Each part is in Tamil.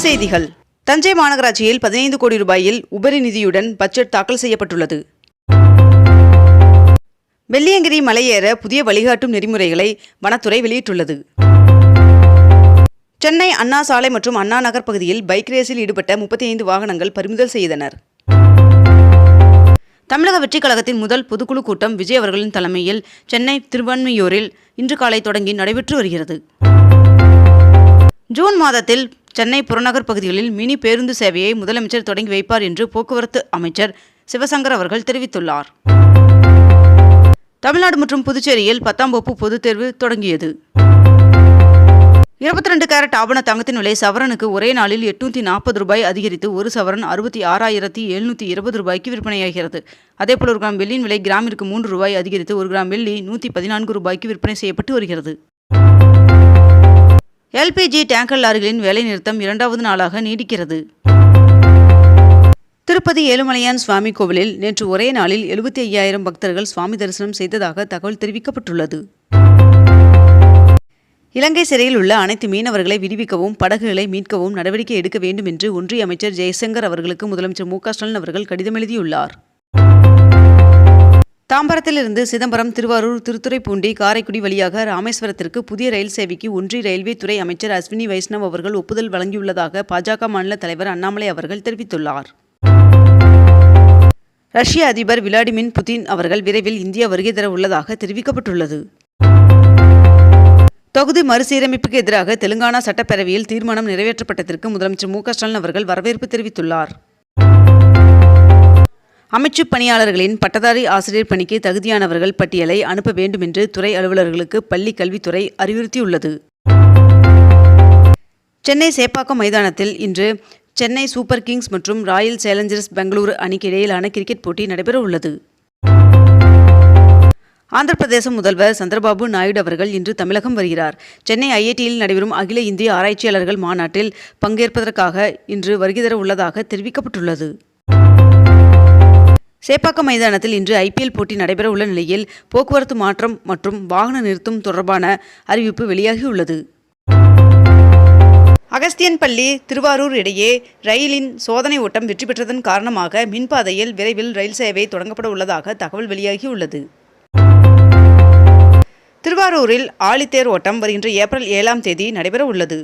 செய்திகள். தஞ்சை மாநகராட்சியில் 15 கோடி ரூபாயில் உபரி நிதியுடன் பட்ஜெட் தாக்கல் செய்யப்பட்டுள்ளது. வெள்ளியங்கிரி மலையேற புதிய வழிகாட்டும் நெறிமுறைகளை வனத்துறை வெளியிட்டுள்ளது. சென்னை அண்ணா சாலை மற்றும் அண்ணா நகர் பகுதியில் பைக் ரேஸில் ஈடுபட்ட 35 வாகனங்கள் பறிமுதல் செய்தனர். தமிழக வெற்றிக் கழகத்தின் முதல் பொதுக்குழு கூட்டம் விஜய் அவர்களின் தலைமையில் சென்னை திருவான்மியூரில் இன்று காலை தொடங்கி நடைபெற்று வருகிறது. ஜூன் மாதத்தில் சென்னை புறநகர் பகுதிகளில் மினி பேருந்து சேவையை முதலமைச்சர் தொடங்கி வைப்பார் என்று போக்குவரத்து அமைச்சர் சிவசங்கர் அவர்கள் தெரிவித்துள்ளார். தமிழ்நாடு மற்றும் புதுச்சேரியில் 10ஆம் வகுப்பு பொதுத் தேர்வு தொடங்கியது. 22 கேரட் ஆபண தங்கத்தின் விலை சவரனுக்கு ஒரே நாளில் 840 ரூபாய் அதிகரித்து ஒரு சவரன் 66,720 ரூபாய்க்கு விற்பனையாகிறது. அதேபோல் ஒரு கிராம் வெள்ளியின் விலை கிராமிற்கு 3 ரூபாய் அதிகரித்து ஒரு கிராம் வெள்ளி 114 ரூபாய்க்கு விற்பனை செய்யப்பட்டு வருகிறது. எல்பிஜி டேங்கர் லாரிகளின் வேலை நிறுத்தம் 2வது நாளாக நீடிக்கிறது. திருப்பதி ஏழுமலையான் சுவாமி கோவிலில் நேற்று ஒரே நாளில் 75,000 பக்தர்கள் சுவாமி தரிசனம் செய்ததாக தகவல் தெரிவிக்கப்பட்டுள்ளது. இலங்கை சிறையில் உள்ள அனைத்து மீனவர்களை விடுவிக்கவும் படகுகளை மீட்கவும் நடவடிக்கை எடுக்க வேண்டும் என்று ஒன்றிய அமைச்சர் ஜெய்சங்கர் அவர்களுக்கு முதலமைச்சர் மு.க. ஸ்டாலின் அவர்கள் கடிதம் எழுதியுள்ளார். தாம்பரத்திலிருந்து சிதம்பரம், திருவாரூர், திருத்துறைப்பூண்டி, காரைக்குடி வழியாக ராமேஸ்வரத்திற்கு புதிய ரயில் சேவைக்கு ஒன்றிய ரயில்வே துறை அமைச்சர் அஸ்வினி வைஷ்ணவ் அவர்கள் ஒப்புதல் வழங்கியுள்ளதாக பாஜக மாநில தலைவர் அண்ணாமலை அவர்கள் தெரிவித்துள்ளார். ரஷ்ய அதிபர் விளாடிமிர் புதின் அவர்கள் விரைவில் இந்தியா வருகை தர உள்ளதாக தெரிவிக்கப்பட்டுள்ளது. தொகுதி மறுசீரமைப்புக்கு எதிராக தெலுங்கானா சட்டப்பேரவையில் தீர்மானம் நிறைவேற்றப்பட்டதற்கு முதலமைச்சர் மு.க. ஸ்டாலின் அவர்கள் வரவேற்பு தெரிவித்துள்ளார். அமைச்சு பணியாளர்களின் பட்டதாரி ஆசிரியர் பணிக்கு தகுதியானவர்கள் பட்டியலை அனுப்ப வேண்டும் என்று துறை அலுவலர்களுக்கு பள்ளி கல்வித்துறை அறிவுறுத்தியுள்ளது. சென்னை சேப்பாக்கம் மைதானத்தில் இன்று சென்னை சூப்பர் கிங்ஸ் மற்றும் ராயல் சேலஞ்சர்ஸ் பெங்களூரு அணிக்கு இடையிலான கிரிக்கெட் போட்டி நடைபெற உள்ளது. ஆந்திர பிரதேச முதல்வர் சந்திரபாபு நாயுடு அவர்கள் இன்று தமிழகம் வருகிறார். சென்னை ஐஐடியில் நடைபெறும் அகில இந்திய ஆராய்ச்சியாளர்கள் மாநாட்டில் பங்கேற்பதற்காக இன்று வருகை தர உள்ளதாக தெரிவிக்கப்பட்டுள்ளது. சேப்பாக்கம் மைதானத்தில் இன்று ஐபிஎல் போட்டி நடைபெற உள்ள நிலையில் போக்குவரத்து மாற்றம் மற்றும் வாகன நிறுத்தம் தொடர்பான அறிவிப்பு வெளியாகியுள்ளது. அகஸ்தியன்பள்ளி திருவாரூர் இடையே ரயிலின் சோதனை ஓட்டம் வெற்றி பெற்றதன் காரணமாக மின்பாதையில் விரைவில் ரயில் சேவை தொடங்கப்பட உள்ளதாக தகவல் வெளியாகியுள்ளது. திருவாரூரில் ஆழித்தேர் ஓட்டம் வருகின்ற ஏப்ரல் 7ஆம் தேதி நடைபெற உள்ளது.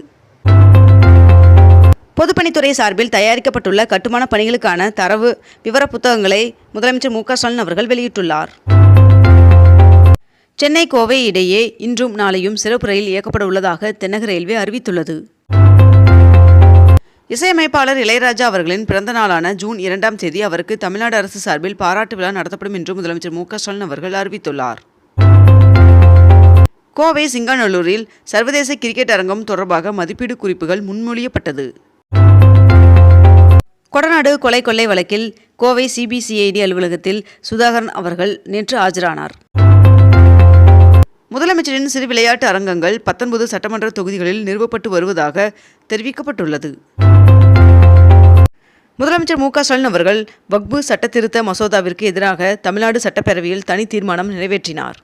பொதுப்பணித்துறை சார்பில் தயாரிக்கப்பட்டுள்ள கட்டுமான பணிகளுக்கான தரவு விவர புத்தகங்களை முதலமைச்சர் மு.க. ஸ்டாலின் அவர்கள் வெளியிட்டுள்ளார். சென்னை கோவை இடையே இன்றும் நாளையும் சிறப்பு ரயில் இயக்கப்பட உள்ளதாக தென்னக ரயில்வே அறிவித்துள்ளது. இசையமைப்பாளர் இளையராஜா அவர்களின் பிறந்த நாளான ஜூன் 2ஆம் தேதி அவருக்கு தமிழ்நாடு அரசு சார்பில் பாராட்டு விழா நடத்தப்படும் என்று முதலமைச்சர் மு.க. ஸ்டாலின் அவர்கள் அறிவித்துள்ளார். கோவை சிங்காநல்லூரில் சர்வதேச கிரிக்கெட் அரங்கம் தொடர்பாக மதிப்பீடு குறிப்புகள் முன்மொழியப்பட்டது. கொடநாடு கொலை கொள்ளை வழக்கில் கோவை சிபிசிஐடி அலுவலகத்தில் சுதாகரன் அவர்கள் நேற்று ஆஜரானார். முதலமைச்சரின் சிறு விளையாட்டு அரங்கங்கள் 19 சட்டமன்ற தொகுதிகளில் நிறுவப்பட்டு வருவதாக தெரிவிக்கப்பட்டுள்ளது. முதலமைச்சர் மு.க. ஸ்டாலின் அவர்கள் வக்பு சட்டத்திருத்த மசோதாவிற்கு எதிராக தமிழ்நாடு சட்டப்பேரவையில் தனி தீர்மானம் நிறைவேற்றினார்.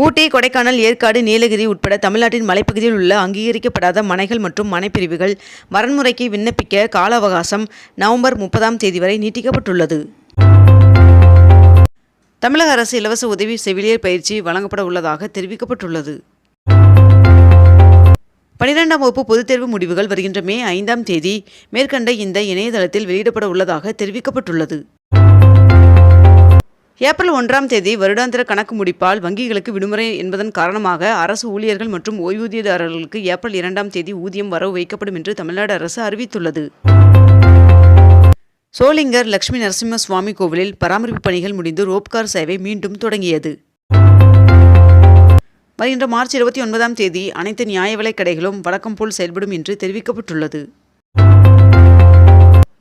ஊட்டி, கொடைக்கானல், ஏற்காடு, நீலகிரி உட்பட தமிழ்நாட்டின் மலைப்பகுதியில் உள்ள அங்கீகரிக்கப்படாத மனைகள் மற்றும் மனைப்பிரிவுகள் வரன்முறைக்கு விண்ணப்பிக்க கால அவகாசம் நவம்பர் 30ஆம் தேதி வரை நீட்டிக்கப்பட்டுள்ளது. தமிழக அரசு இலவச உதவி செவிலியர் பயிற்சி வழங்கப்பட உள்ளதாக தெரிவிக்கப்பட்டுள்ளது. 12ஆம் வகுப்பு பொதுத் தேர்வு முடிவுகள் வருகின்ற மே 5ஆம் தேதி மேற்கண்ட இந்த இணையதளத்தில் வெளியிடப்பட உள்ளதாக தெரிவிக்கப்பட்டுள்ளது. ஏப்ரல் 1ஆம் தேதி வருடாந்திர கணக்கு முடிப்பால் வங்கிகளுக்கு விடுமுறை என்பதன் காரணமாக அரசு ஊழியர்கள் மற்றும் ஓய்வூதியதாரர்களுக்கு ஏப்ரல் 2ஆம் தேதி ஊதியம் வரவு வைக்கப்படும் என்று தமிழ்நாடு அரசு அறிவித்துள்ளது. சோளிங்கர் லட்சுமி நரசிம்ம சுவாமி கோவிலில் பராமரிப்பு பணிகள் முடிந்து ரோப்கார் சேவை மீண்டும் தொடங்கியது. வருகின்ற மார்ச் 29ஆம் தேதி அனைத்து நியாய விலைக் கடைகளும் வழக்கம் போல் செயல்படும் என்று தெரிவிக்கப்பட்டுள்ளது.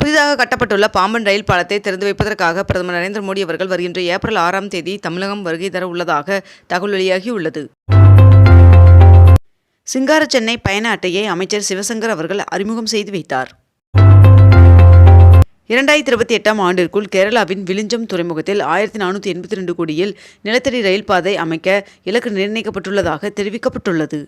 புதிதாக கட்டப்பட்டுள்ள பாம்பன் ரயில் பாலத்தை திறந்து வைப்பதற்காக பிரதமர் நரேந்திர மோடி அவர்கள் வருகின்ற ஏப்ரல் 6ஆம் தேதி தமிழகம் வருகை தர உள்ளதாக தகவல் வெளியாகியுள்ளது. சிங்கார சென்னை பயண அட்டையை அமைச்சர் சிவசங்கர் அவர்கள் அறிமுகம் செய்து வைத்தார். 2028ஆம் ஆண்டிற்குள் கேரளாவின் விழுஞ்சம் துறைமுகத்தில் 1482 கோடியில் நிலத்தடி ரயில் பாதை அமைக்க இலக்கு நிர்ணயிக்கப்பட்டுள்ளதாக தெரிவிக்கப்பட்டுள்ளது.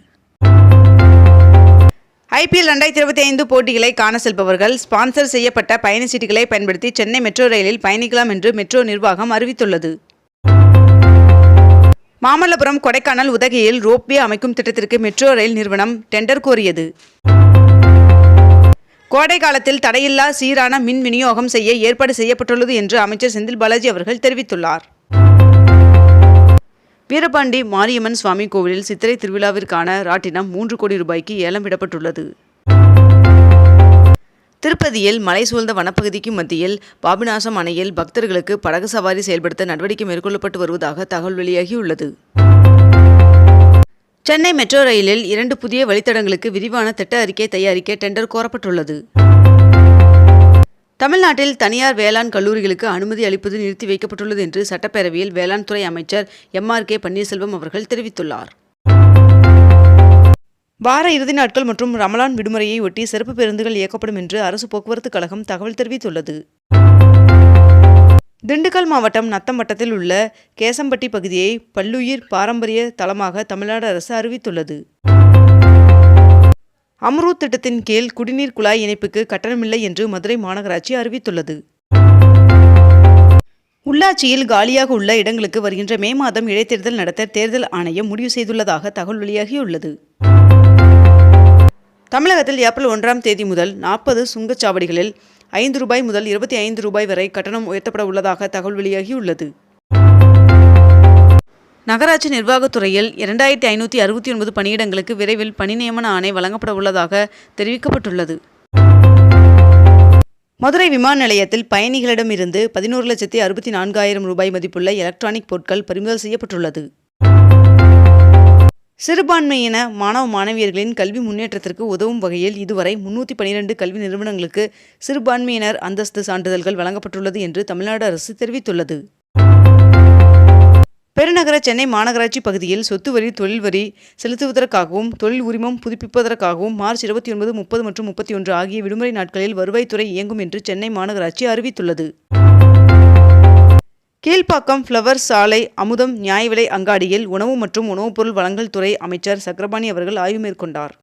IPL 2025 போட்டிகளை காண செல்பவர்கள் ஸ்பான்சர் செய்யப்பட்ட பயண சீட்டுகளை பயன்படுத்தி சென்னை மெட்ரோ ரயிலில் பயணிக்கலாம் என்று மெட்ரோ நிர்வாகம் அறிவித்துள்ளது. மாமல்லபுரம், கொடைக்கானல், உதகையில் ரோப்வே அமைக்கும் திட்டத்திற்கு மெட்ரோ ரயில் நிறுவனம் டெண்டர் கோரியது. கோடை காலத்தில் தடையில்லா சீரான மின் விநியோகம் செய்ய ஏற்பாடு செய்யப்பட்டுள்ளது என்று அமைச்சர் செந்தில் பாலாஜி அவர்கள் தெரிவித்துள்ளார். வீரபாண்டி மாரியம்மன் சுவாமி கோவிலில் சித்திரை திருவிழாவிற்கான ராட்டினம் 3 கோடி ரூபாய்க்கு ஏலம் விடப்பட்டுள்ளது. திருப்பதியில் மலை சூழ்ந்த வனப்பகுதிக்கு மத்தியில் பாபநாசம் அணையில் பக்தர்களுக்கு படகு சவாரி செயல்படுத்த நடவடிக்கை மேற்கொள்ளப்பட்டு வருவதாக தகவல் வெளியாகியுள்ளது. சென்னை மெட்ரோ ரயிலில் 2 புதிய வழித்தடங்களுக்கு விரிவான திட்ட அறிக்கை தயாரிக்க டெண்டர் கோரப்பட்டுள்ளது. தமிழ்நாட்டில் தனியார் வேளாண் கல்லூரிகளுக்கு அனுமதி அளிப்பது நிறுத்தி வைக்கப்பட்டுள்ளது என்று சட்டப்பேரவையில் வேளாண் துறை அமைச்சர் MRK பன்னீர்செல்வம் அவர்கள் தெரிவித்துள்ளார். வார இறுதி நாட்கள் மற்றும் ரமலான் விடுமுறையை ஒட்டி சிறப்பு பேருந்துகள் இயக்கப்படும் என்று அரசு போக்குவரத்து கழகம் தகவல் தெரிவித்துள்ளது. திண்டுக்கல் மாவட்டம் நத்தம் வட்டத்தில் உள்ள கேசம்பட்டி பகுதியை பல்லுயிர் பாரம்பரிய தலமாக தமிழ்நாடு அரசு அறிவித்துள்ளது. அம்ரூத் திட்டத்தின் கீழ் குடிநீர் குழாய் இணைப்புக்கு கட்டணமில்லை என்று மதுரை மாநகராட்சி அறிவித்துள்ளது. உள்ளாட்சியில் காலியாக உள்ள இடங்களுக்கு வருகின்ற மே மாதம் இடைத்தேர்தல் நடத்த தேர்தல் ஆணையம் முடிவு செய்துள்ளதாக தகவல் வெளியாகியுள்ளது. தமிழகத்தில் ஏப்ரல் 1ஆம் தேதி முதல் 40 சுங்கச்சாவடிகளில் 5 ரூபாய் முதல் 25 ரூபாய் வரை கட்டணம் உயர்த்தப்பட உள்ளதாக தகவல் வெளியாகியுள்ளது. நகராட்சி நிர்வாகத்துறையில் 2569 பணியிடங்களுக்கு விரைவில் பணி நியமன ஆணை வழங்கப்பட உள்ளதாக தெரிவிக்கப்பட்டுள்ளது. மதுரை விமான நிலையத்தில் பயணிகளிடமிருந்து 11,64,000 ரூபாய் மதிப்புள்ள எலக்ட்ரானிக் பொருட்கள் பறிமுதல் செய்யப்பட்டுள்ளது. சிறுபான்மையின மாணவ மாணவியர்களின் கல்வி முன்னேற்றத்திற்கு உதவும் வகையில் இதுவரை 312 கல்வி நிறுவனங்களுக்கு சிறுபான்மையினர் அந்தஸ்து சான்றிதழ்கள் வழங்கப்பட்டுள்ளது என்று தமிழ்நாடு அரசு தெரிவித்துள்ளது. பெருநகர சென்னை மாநகராட்சி பகுதியில் சொத்து வரி, தொழில் வரி செலுத்துவதற்காகவும் தொழில் உரிமம் புதுப்பிப்பதற்காகவும் மார்ச் 29, 30 மற்றும் 31 ஆகிய விடுமுறை நாட்களில் வருவாய்த்துறை இயங்கும் என்று சென்னை மாநகராட்சி அறிவித்துள்ளது. கீழ்ப்பாக்கம் ஃப்ளவர்ஸ் சாலை அமுதம் நியாய விலை அங்காடியில் உணவு மற்றும் உணவுப் பொருள் வழங்கல் துறை அமைச்சர் சக்கரபாணி அவர்கள் ஆய்வு மேற்கொண்டார்.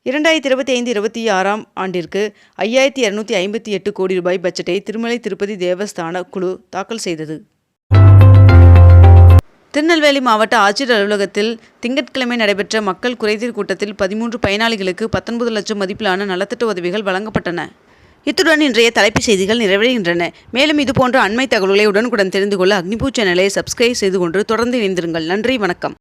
2025-26 ஆண்டிற்கு 5258 கோடி ரூபாய் பட்ஜெட்டை திருமலை திருப்பதி தேவஸ்தான குழு தாக்கல் செய்தது. திருநெல்வேலி மாவட்ட ஆட்சியர் அலுவலகத்தில் திங்கட்கிழமை நடைபெற்ற மக்கள் குறைதீர் கூட்டத்தில் 13 பயனாளிகளுக்கு 19 லட்சம் மதிப்பிலான நலத்திட்ட உதவிகள் வழங்கப்பட்டன. இத்துடன் இன்றைய தலைப்புச் செய்திகள் நிறைவடைகின்றன. மேலும் இதுபோன்ற அண்மை தகவல்களை உடனுக்குடன் தெரிந்து கொள்ள அக்னிபூ சேனலை சப்ஸ்கிரைப் செய்து கொண்டு தொடர்ந்து இணைந்திருங்கள். நன்றி, வணக்கம்.